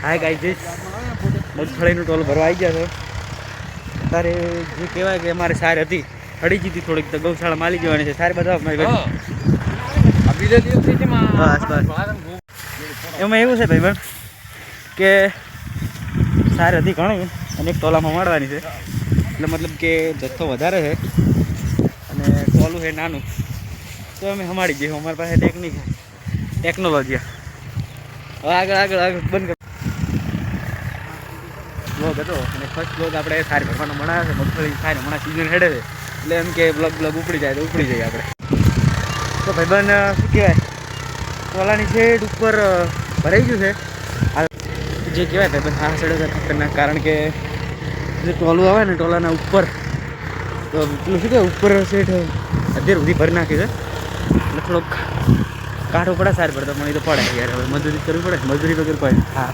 Hi guys, મગફળીનું toll ભરવા આવી ગયા છે. તારે જે કહેવાય કે અમારે સાર હતી અડી જીતી થોડીક, તો ગૌશાળા માલી જવાની છે. સારી બધા એમાં એવું છે ભાઈ બન કે સાર હતી ઘણી અને એક ટોલામાં મારવાની છે, એટલે મતલબ કે જથ્થો વધારે છે અને ટોલું છે નાનું, તો અમે હમાડી જઈશું. અમારી પાસે ટેકનોલોજી. હવે આગળ બંધ બ્લોગ હતો અને ફર્સ્ટ બ્લોગ આપણે સાર ભરવાનો બનાવ્યો છે. મગફળી સાર હમણાં સિઝન હેડે છે, એટલે એમ કે બ્લોગ ઉપડી જાય તો ઉપડી જઈએ આપણે. તો ભાઈબંધ શું કહેવાય, ટોલાની શેડ ઉપર ભરાઈ ગયું છે. જે કહેવાય ભાઈબંધ આ સાઈડ ખતરનાક, કારણ કે જે ટોલું આવે ને ટોલાના ઉપર તો પેલું શું કહેવાય ઉપર શેઠ અત્યારે સુધી ભરી નાખી છે, એટલે થોડોક કાઢો પડે સાર ભરતો, પણ એ તો પડે યાર. હવે મજૂરી કરવી પડે, મજૂરી વગર પડે. હા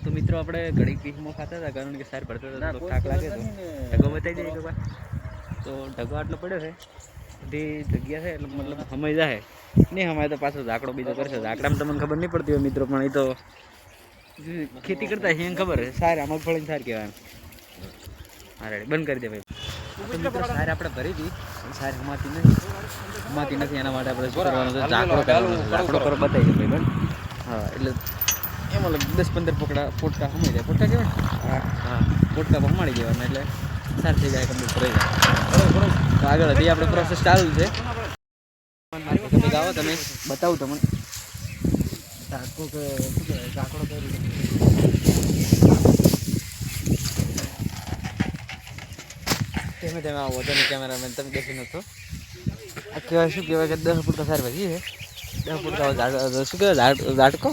તો મિત્રો આપણે ઘડી પીસમાં ખાતા હતા, કારણ કે સાર ભરતા હતા, થોડોક થાક લાગે તો ઢગો બતાવી દઈએ. તો ઢગો આટલો પડ્યો છે, બધી જગ્યા છે, એટલે મતલબ સમય જાય નહીં. સમય તો પાછો ઝાકડો બીજો કરશે. ઝાકડામાં તમને ખબર નહીં પડતી હોય મિત્રો, પણ એ તો ખેતી કરતા છે એને ખબર છે. સાર મગફળીને સાર કહેવાય. હા રેડી, બંધ કરી દે ભાઈ. તો મિત્રો સાર આપણે ભરી હતી, સાર હમાતી નથી, એના માટે આપણે શું કરવાનું છે, ઝાકડો કરવાનો. ઝાકડો કરો બતાવી દે ભાઈ બંધ. હા એટલે એમાં 10-15 પોટકા હમાઈ જાય. પોટકા કહેવાય, હા પોટકા હમાડી દેવાના, એટલે સાર થઈ જાય, કમ્પ્લીટ રહી જાય. બરોબર. તો આગળ હજી આપણે પ્રોસેસ ચાલુ છે. આવો તમે બતાવું તમને ઝાકડો કે શું કહેવાય, ઝાકડો કરી તમે આવો તો કેમેરામેન તમે દેખી નતો. આ કહેવાય શું કહેવાય કે 10 ફૂટકા સાર ભરી છે. 10 ફૂટકા શું કહેવાય, ઝાટકો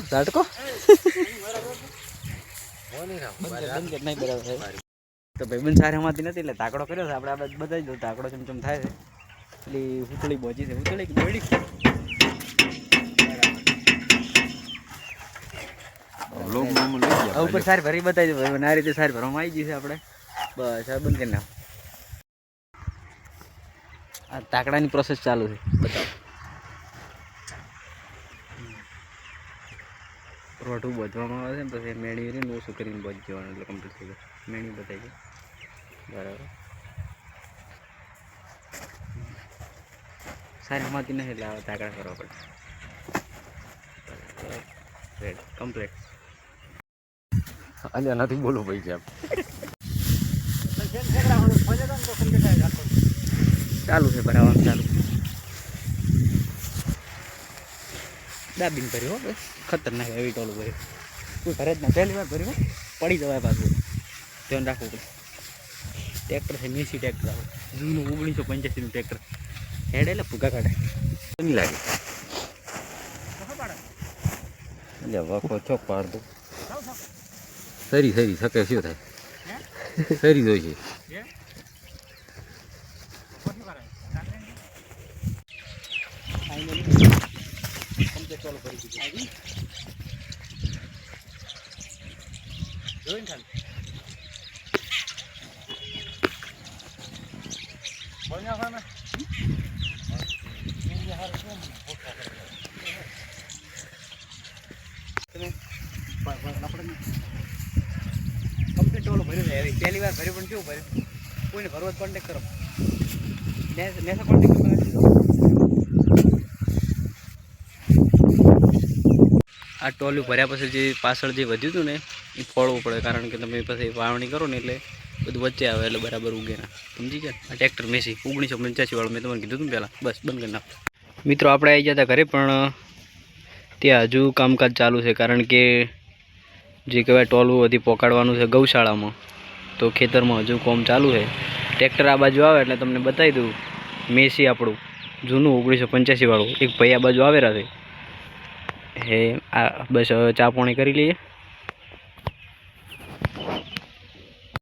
નહીં બરાબર. તો ભાઈબંધ સાર હમાતી નથી, એટલે ધાકડો કર્યો છે. આપણે બતાવી દો ધાકડો ચમચમ થાય છે. એટલે હુતળી બોજી છે, હુતળી કે બોડી ઉપર સાર ભરી બતાવી દો ભાઈ. આ રીતે સાર ભરવામાં આવી ગઈ છે. આપણે બસ હવે બંધ કરી નાખો. આ તાકડાની પ્રોસેસ ચાલુ છે, બતાવો. રોટું બોધવામાં આવે છે ને પછી મેણી રહીને ઓછું કરીને બોધ જવાનું, એટલે કમ્પ્લીટ થઈ જાય. મેણી બતાવી જાય બરાબર. સારી હમાતી નથી, એટલે આવા તાકડા કરવા પડે. Ready complete. આજે નથી બોલું ભાઈ સાહેબ. ચાલુ છે ભરાવાનું, ચાલુ. દાબીને ભર્યું હો, ખતરનાક એવી ટોલું ભર્યું. કોઈ ઘરે જ ના, પહેલી વાર ભર્યું પડી જવાય પાછું, ધ્યાન રાખવું પડે. ટ્રેક્ટર છે, મેસી ટ્રેક્ટર આવે, જૂનું 1985નું ટ્રેક્ટર. હેડ એટલે ભૂકા કાઢે નહીં લાગે. એટલે વખો ચોક પાડતો સરી શકે શું થાય, સરી જોઈ છે. ચાલુ કરી દીધું જોઈને ખાલી કમ્પ્લીટ ટોલું ભર્યું છે. પહેલી વાર ભર્યું પણ કેવું ભર્યું, કોઈને ભરવા કોન્ટેક્ટ કરો, નેસો કોન્ટેક્ટ કરો. આ ટોલું ભર્યા પછી જે પાછળ જે વધ્યું હતું ને એ ફોડવું પડે, કારણ કે તમે પછી વાવણી કરો ને એટલે બધું વચ્ચે આવે, એટલે બરાબર ઉગે ના. સમજી ગયા? આ ટ્રેક્ટર મેસી 1985 વાળું મેં તમને કીધું હતું પહેલાં. બસ બંધ કરી નાખો. મિત્રો આપણે આવી ગયા હતા ઘરે, પણ ત્યાં હજુ કામકાજ ચાલુ છે, કારણ કે જે કહેવાય ટોલું હજી પોકાડવાનું છે ગૌશાળામાં, તો ખેતરમાં હજુ કામ ચાલુ છે. ટ્રેક્ટર આ બાજુ આવે એટલે તમને બતાવી દઉં. મેસી આપણું જૂનું 1985 વાળું એક ભાઈ આ બાજુ આવેલા છે. હે આ બસ ચા પાણી કરી લઈએ.